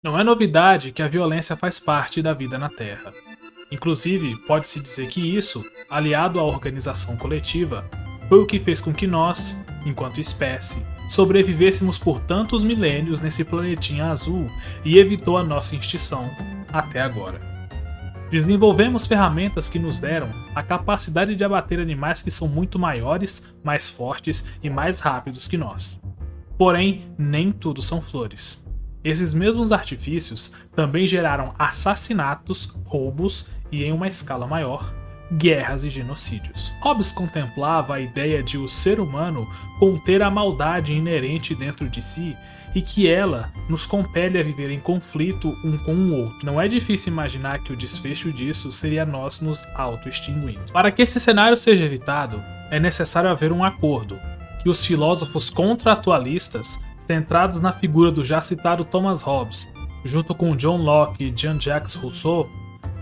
Não é novidade que a violência faz parte da vida na Terra. Inclusive, pode-se dizer que isso, aliado à organização coletiva, foi o que fez com que nós, enquanto espécie, sobrevivêssemos por tantos milênios nesse planetinha azul e evitou a nossa extinção até agora. Desenvolvemos ferramentas que nos deram a capacidade de abater animais que são muito maiores, mais fortes e mais rápidos que nós. Porém, nem tudo são flores. Esses mesmos artifícios também geraram assassinatos, roubos e, em uma escala maior, guerras e genocídios. Hobbes contemplava a ideia de o ser humano conter a maldade inerente dentro de si e que ela nos compele a viver em conflito um com o outro. Não é difícil imaginar que o desfecho disso seria nós nos auto-extinguindo. Para que esse cenário seja evitado, é necessário haver um acordo, que os filósofos contratualistas, centrados na figura do já citado Thomas Hobbes, junto com John Locke e Jean-Jacques Rousseau,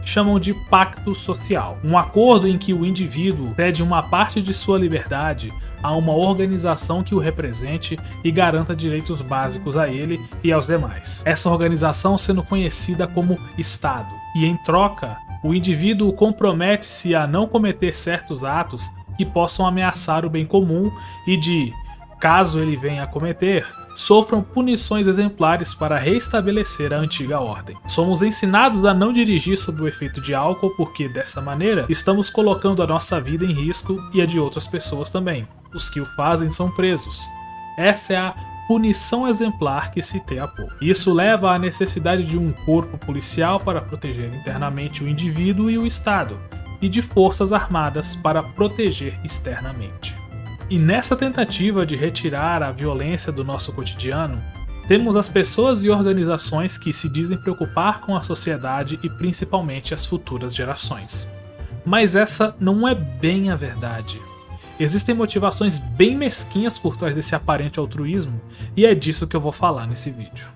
chamam de pacto social. Um acordo em que o indivíduo cede uma parte de sua liberdade a uma organização que o represente e garanta direitos básicos a ele e aos demais. Essa organização sendo conhecida como Estado. E em troca, o indivíduo compromete-se a não cometer certos atos que possam ameaçar o bem comum e de, caso ele venha a cometer, sofram punições exemplares para restabelecer a antiga ordem. Somos ensinados a não dirigir sob o efeito de álcool porque, dessa maneira, estamos colocando a nossa vida em risco e a de outras pessoas também. Os que o fazem são presos. Essa é a punição exemplar que citei há pouco. Isso leva à necessidade de um corpo policial para proteger internamente o indivíduo e o Estado, e de forças armadas para proteger externamente. E nessa tentativa de retirar a violência do nosso cotidiano, temos as pessoas e organizações que se dizem preocupar com a sociedade e principalmente as futuras gerações. Mas essa não é bem a verdade. Existem motivações bem mesquinhas por trás desse aparente altruísmo, e é disso que eu vou falar nesse vídeo.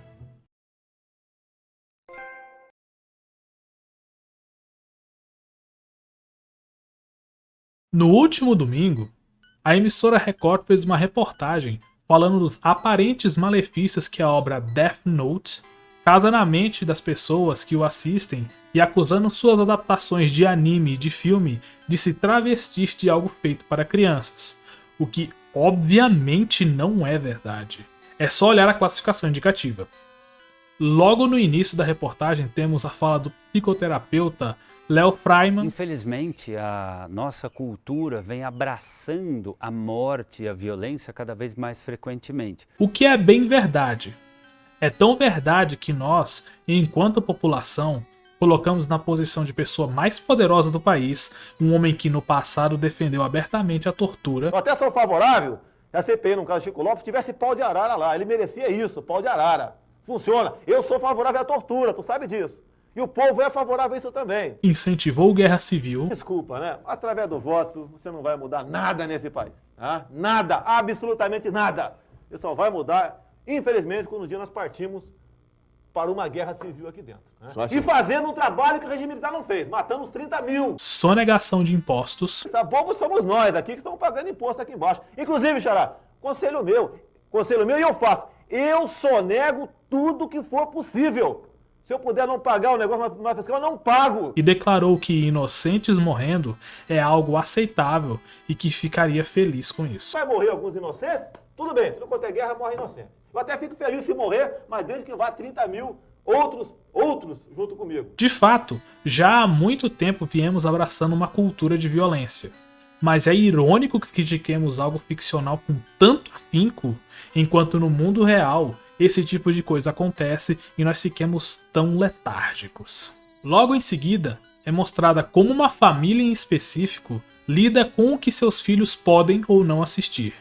No último domingo, a emissora Record fez uma reportagem falando dos aparentes malefícios que a obra Death Note causa na mente das pessoas que o assistem e acusando suas adaptações de anime e de filme de se travestir de algo feito para crianças, o que obviamente não é verdade. É só olhar a classificação indicativa. Logo no início da reportagem temos a fala do psicoterapeuta Léo Freiman. Infelizmente, a nossa cultura vem abraçando a morte e a violência cada vez mais frequentemente. O que é bem verdade. É tão verdade que nós, enquanto população, colocamos na posição de pessoa mais poderosa do país um homem que no passado defendeu abertamente a tortura. Eu até sou favorável que a CPI, no caso de Chico Lopes, tivesse pau de arara lá. Ele merecia isso, pau de arara. Funciona. Eu sou favorável à tortura, tu sabe disso. E o povo é favorável a isso também. Incentivou guerra civil. Desculpa, né? Através do voto, você não vai mudar nada nesse país. Tá? Nada, absolutamente nada. Você só vai mudar, infelizmente, quando um dia nós partimos para uma guerra civil aqui dentro. Né? E fazendo um trabalho que o regime militar não fez. Matamos 30 mil. Sonegação de impostos. Tá bom, somos nós aqui que estamos pagando imposto aqui embaixo. Inclusive, Xará, conselho meu e eu faço. Eu sonego tudo que for possível. Se eu puder não pagar o negócio na fiscal, eu não pago. E declarou que inocentes morrendo é algo aceitável e que ficaria feliz com isso. Vai morrer alguns inocentes? Tudo bem, tudo quanto é guerra morre inocente. Eu até fico feliz se morrer, mas desde que vá 30 mil outros junto comigo. De fato, já há muito tempo viemos abraçando uma cultura de violência. Mas é irônico que critiquemos algo ficcional com tanto afinco, enquanto no mundo real esse tipo de coisa acontece e nós fiquemos tão letárgicos. Logo em seguida, é mostrada como uma família em específico lida com o que seus filhos podem ou não assistir.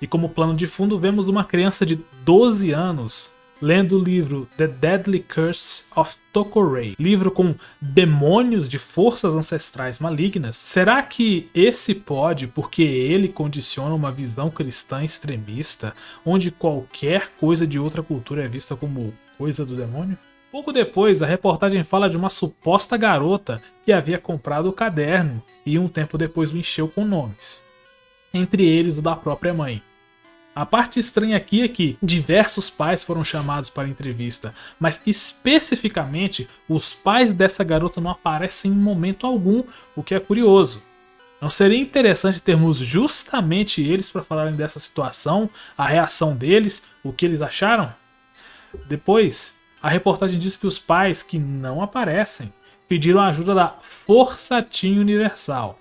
E como plano de fundo vemos uma criança de 12 anos lendo o livro The Deadly Curse of Tokorei, livro com demônios de forças ancestrais malignas. Será que esse pode porque ele condiciona uma visão cristã extremista, onde qualquer coisa de outra cultura é vista como coisa do demônio? Pouco depois, a reportagem fala de uma suposta garota que havia comprado o caderno e um tempo depois o encheu com nomes, entre eles o da própria mãe. A parte estranha aqui é que diversos pais foram chamados para a entrevista, mas especificamente os pais dessa garota não aparecem em momento algum, o que é curioso. Não seria interessante termos justamente eles para falarem dessa situação, a reação deles, o que eles acharam? Depois, a reportagem diz que os pais que não aparecem pediram a ajuda da Força Teen Universal,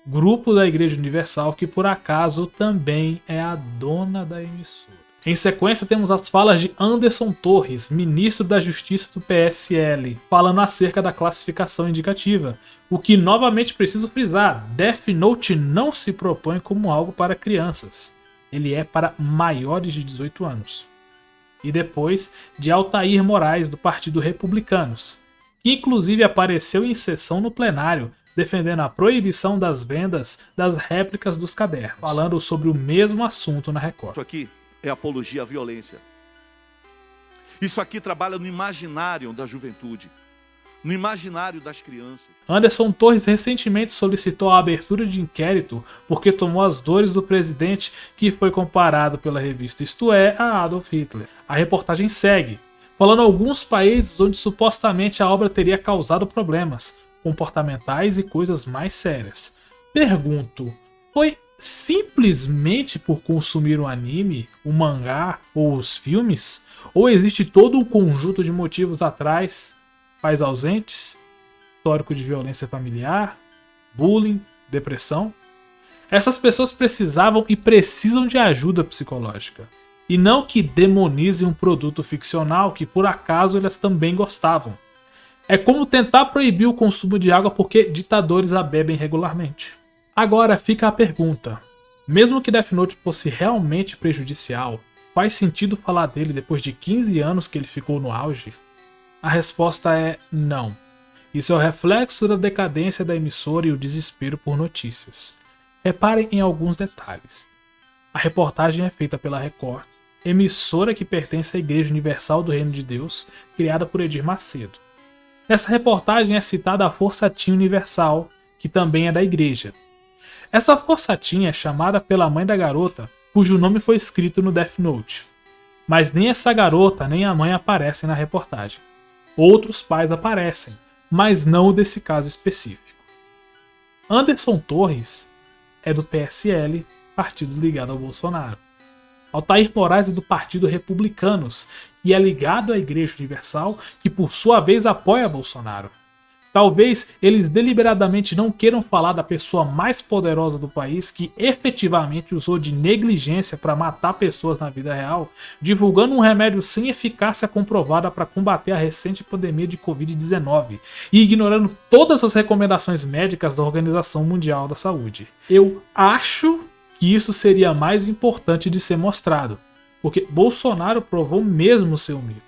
grupo da Igreja Universal que por acaso também é a dona da emissora. Em sequência temos as falas de Anderson Torres, ministro da Justiça do PSL, falando acerca da classificação indicativa, o que novamente preciso frisar, Death Note não se propõe como algo para crianças, ele é para maiores de 18 anos. E depois de Altair Moraes do Partido Republicanos, que inclusive apareceu em sessão no plenário, defendendo a proibição das vendas das réplicas dos cadernos, falando sobre o mesmo assunto na Record. Isso aqui é apologia à violência. Isso aqui trabalha no imaginário da juventude, no imaginário das crianças. Anderson Torres recentemente solicitou a abertura de inquérito porque tomou as dores do presidente, que foi comparado pela revista Isto É a Adolf Hitler. A reportagem segue, falando alguns países onde supostamente a obra teria causado problemas comportamentais e coisas mais sérias. Pergunto, foi simplesmente por consumir o anime, o mangá ou os filmes? Ou existe todo um conjunto de motivos atrás? Pais ausentes? Histórico de violência familiar? Bullying? Depressão? Essas pessoas precisavam e precisam de ajuda psicológica. E não que demonizem um produto ficcional que por acaso elas também gostavam. É como tentar proibir o consumo de água porque ditadores a bebem regularmente. Agora fica a pergunta, mesmo que Death Note fosse realmente prejudicial, faz sentido falar dele depois de 15 anos que ele ficou no auge? A resposta é não. Isso é o reflexo da decadência da emissora e o desespero por notícias. Reparem em alguns detalhes. A reportagem é feita pela Record, emissora que pertence à Igreja Universal do Reino de Deus, criada por Edir Macedo. Nessa reportagem é citada a Força Teen Universal, que também é da igreja. Essa Força Teen é chamada pela mãe da garota, cujo nome foi escrito no Death Note. Mas nem essa garota nem a mãe aparecem na reportagem. Outros pais aparecem, mas não o desse caso específico. Anderson Torres é do PSL, partido ligado ao Bolsonaro. Altair Moraes é do Partido Republicanos, que é ligado à Igreja Universal, que por sua vez apoia Bolsonaro. Talvez eles deliberadamente não queiram falar da pessoa mais poderosa do país que efetivamente usou de negligência para matar pessoas na vida real, divulgando um remédio sem eficácia comprovada para combater a recente pandemia de Covid-19 e ignorando todas as recomendações médicas da Organização Mundial da Saúde. Eu acho que isso seria mais importante de ser mostrado, porque Bolsonaro provou mesmo seu mito.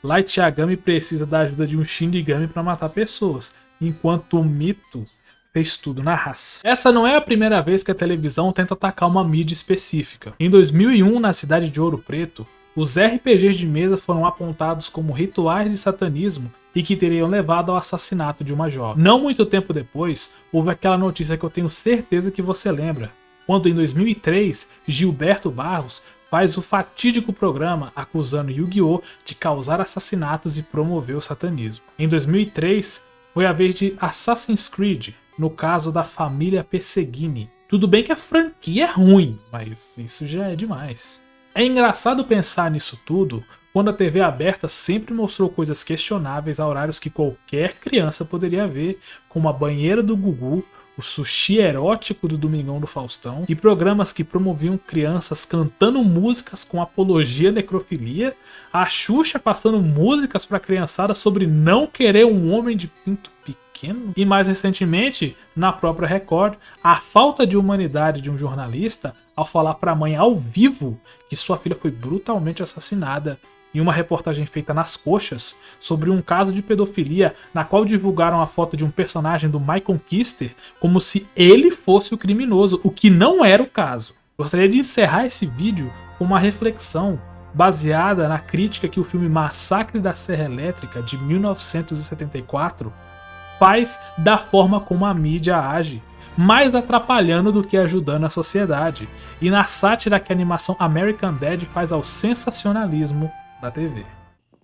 Light Yagami precisa da ajuda de um Shinigami para matar pessoas, enquanto o mito fez tudo na raça. Essa não é a primeira vez que a televisão tenta atacar uma mídia específica. Em 2001, na cidade de Ouro Preto, os RPGs de mesa foram apontados como rituais de satanismo e que teriam levado ao assassinato de uma jovem. Não muito tempo depois, houve aquela notícia que eu tenho certeza que você lembra, quando em 2003, Gilberto Barros faz o fatídico programa acusando Yu-Gi-Oh! De causar assassinatos e promover o satanismo. Em 2003, foi a vez de Assassin's Creed, no caso da família Pesseguini. Tudo bem que a franquia é ruim, mas isso já é demais. É engraçado pensar nisso tudo quando a TV aberta sempre mostrou coisas questionáveis a horários que qualquer criança poderia ver, como a banheira do Gugu, o sushi erótico do Domingão do Faustão e programas que promoviam crianças cantando músicas com apologia à necrofilia, a Xuxa passando músicas para a criançada sobre não querer um homem de pinto pequeno e mais recentemente, na própria Record, a falta de humanidade de um jornalista ao falar para a mãe ao vivo que sua filha foi brutalmente assassinada em uma reportagem feita nas coxas sobre um caso de pedofilia na qual divulgaram a foto de um personagem do Michael Kister como se ele fosse o criminoso, o que não era o caso. Gostaria de encerrar esse vídeo com uma reflexão baseada na crítica que o filme Massacre da Serra Elétrica, de 1974, faz da forma como a mídia age, mais atrapalhando do que ajudando a sociedade, e na sátira que a animação American Dad faz ao sensacionalismo da TV.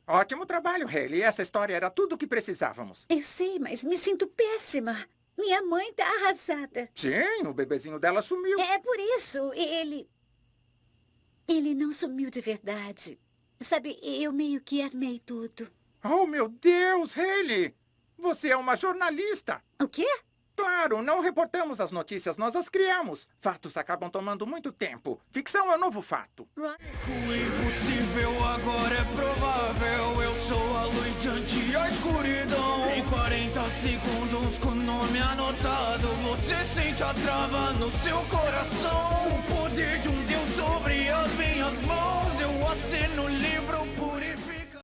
Ótimo trabalho, Hayley. Essa história era tudo o que precisávamos. Eu sei, mas me sinto péssima. Minha mãe tá arrasada. Sim, o bebezinho dela sumiu. É por isso, ele não sumiu de verdade. Sabe, eu meio que armei tudo. Oh, meu Deus, Hayley! Você é uma jornalista. O quê? Claro, não reportamos as notícias, nós as criamos. Fatos acabam tomando muito tempo. Ficção é o novo fato. O impossível agora é provável. Eu sou a luz diante a escuridão. Em 40 segundos com o nome anotado, você sente a trava no seu coração. O poder de um Deus sobre as minhas mãos. Eu assino o livro por